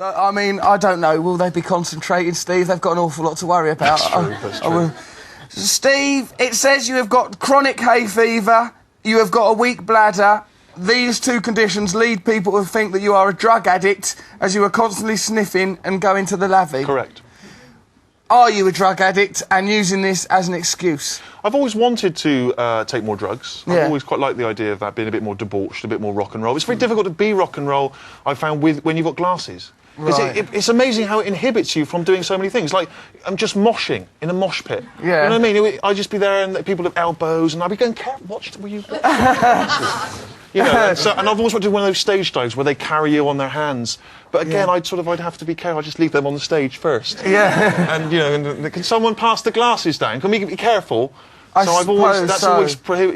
I mean, I don't know. Will they be concentrating, Steve? They've got an awful lot to worry about. That's true. Steve, it says you have got chronic hay fever, you have got a weak bladder. These two conditions lead people to think that you are a drug addict, as you are constantly sniffing and going to the lavvy. Correct. Are you a drug addict and using this as an excuse? I've always wanted to take more drugs. Yeah. I've always quite liked the idea of that being a bit more debauched, a bit more rock and roll. It's very difficult to be rock and roll, I found, when you've got glasses. Right. It's amazing how it inhibits you from doing so many things. Like, I'm just moshing in a mosh pit. Yeah. You know what I mean? I'd just be there and people have elbows and I'd be going, watch, will you... You know, and I've always wanted to do one of those stage dives where they carry you on their hands. But again, I'd have to be careful. I'd just leave them on the stage first. Yeah. And, you know, can someone pass the glasses down? Can we be careful? That's always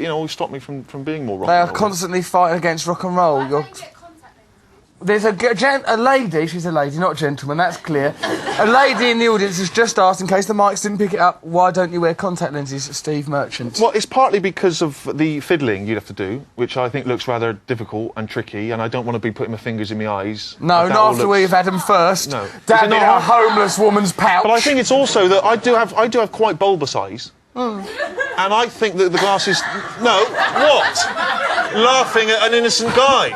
always stopped me from being more rock and roll. They are constantly fighting against rock and roll. There's a lady, she's a lady, not a gentleman, that's clear. A lady in the audience has just asked, in case the mics didn't pick it up, why don't you wear contact lenses, Steve Merchant? Well, it's partly because of the fiddling you'd have to do, which I think looks rather difficult and tricky, and I don't want to be putting my fingers in my eyes. No, not after we've had them first. No. Dabbing a homeless woman's pouch. But I think it's also that I do have quite bulbous eyes. And I think that the glasses... No, what? Laughing at an innocent guy.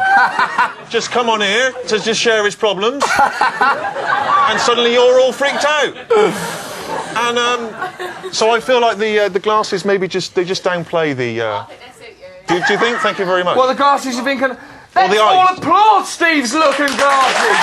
Just come on here to just share his problems. And suddenly you're all freaked out. And so I feel like the glasses maybe just downplay the... I think they suit you. Do you think? Thank you very much. Well, the glasses you think... That's the all applaud Steve's look and glasses.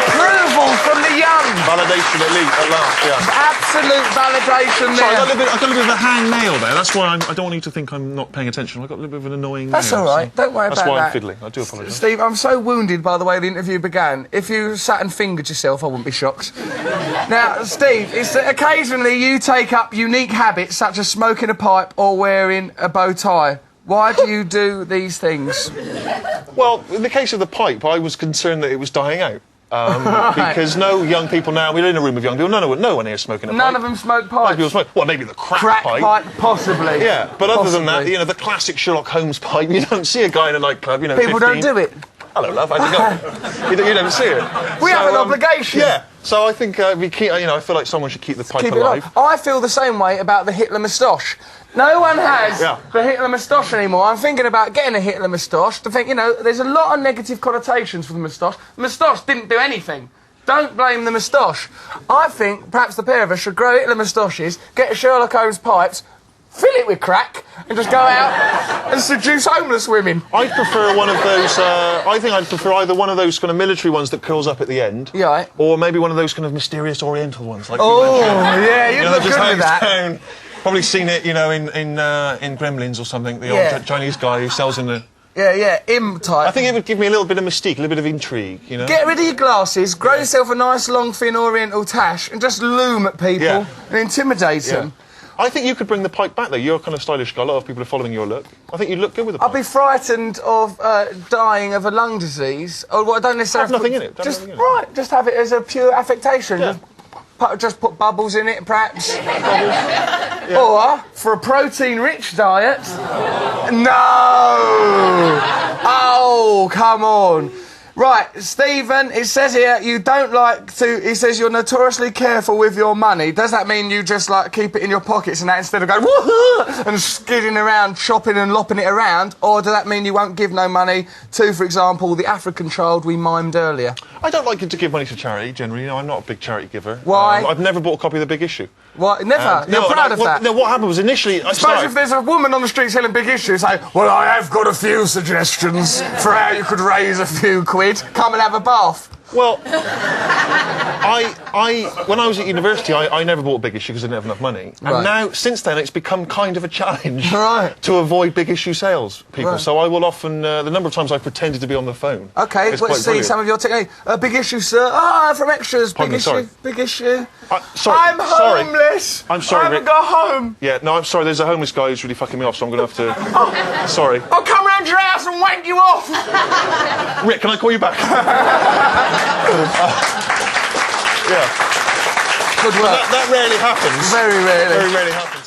Approval from the young. Validation at last, yeah. Absolute validation there. Sorry, I got a little bit of a hangnail there. That's why I don't want you to think I'm not paying attention. I've got a little bit of an annoying That's nail, all right. So don't worry about that. That's why I'm fiddling. I do apologise. Steve, I'm so wounded by the way the interview began. If you sat and fingered yourself, I wouldn't be shocked. Now, Steve, it's that occasionally you take up unique habits such as smoking a pipe or wearing a bow tie. Why do you do these things? Well, in the case of the pipe, I was concerned that it was dying out. Because no young people now, we're in a room of young people, no one here smoking a pipe. None of them smoke pipes. People smoke, well, maybe the crack pipe, possibly. Yeah, but other than that, you know, the classic Sherlock Holmes pipe, you don't see a guy in a nightclub, you know, people 15. don't do it. Hello, love, how's it going? You never see it. We have an obligation. Yeah, so I think we keep, you know, I feel like someone should keep the pipe alive. I feel the same way about the Hitler moustache. No one has the Hitler moustache anymore. I'm thinking about getting a Hitler moustache to think, you know, there's a lot of negative connotations for the moustache. The moustache didn't do anything. Don't blame the moustache. I think perhaps the pair of us should grow Hitler moustaches, get a Sherlock Holmes pipes, fill it with crack, and just go out and seduce homeless women. I'd prefer one of those, I think I'd prefer either one of those kind of military ones that curls up at the end. Yeah. Or maybe one of those kind of mysterious oriental ones. Like yeah, you look just good with that. Down. Probably seen it, you know, in Gremlins or something, the old Chinese guy who sells in the... Yeah, im type. I think it would give me a little bit of mystique, a little bit of intrigue, you know? Get rid of your glasses, grow yourself a nice, long, thin oriental tash, and just loom at people and intimidate them. I think you could bring the pipe back, though. You're a kind of stylish guy. A lot of people are following your look. I think you'd look good with the pipe. I'd be frightened of dying of a lung disease. Or well, I don't necessarily... Have nothing in it. Just have it as a pure affectation. Yeah. Just put bubbles in it, perhaps. Or, for a protein-rich diet... No! Oh, come on. Right, Stephen, it says here you don't like to... He says you're notoriously careful with your money. Does that mean you just, like, keep it in your pockets and that instead of going woohoo and skidding around, chopping and lopping it around? Or does that mean you won't give no money to, for example, the African child we mimed earlier? I don't like to give money to charity, generally. You know, I'm not a big charity giver. Why? I've never bought a copy of The Big Issue. What? Never? You're proud of that? No, what happened was initially... I suppose if there's a woman on the street selling Big Issue, say, well, I have got a few suggestions for how you could raise a few quid. Come and have a bath. Well, when I was at university, I never bought a Big Issue because I didn't have enough money. And now, since then, it's become kind of a challenge to avoid Big Issue sales, people. So I will often, the number of times I've pretended to be on the phone. OK, let's see some of your technique. Big Issue, sir. Ah, from Extras. Big Issue. Sorry. Big Issue. Sorry. I'm homeless. I'm sorry, I haven't got home. Yeah, no, I'm sorry. There's a homeless guy who's really fucking me off, so I'm going to have to... Sorry. I'll come round your house and wank you off. Rick, can I call you back? Yeah. Good work. That rarely happens. Very rarely. Very rarely happens.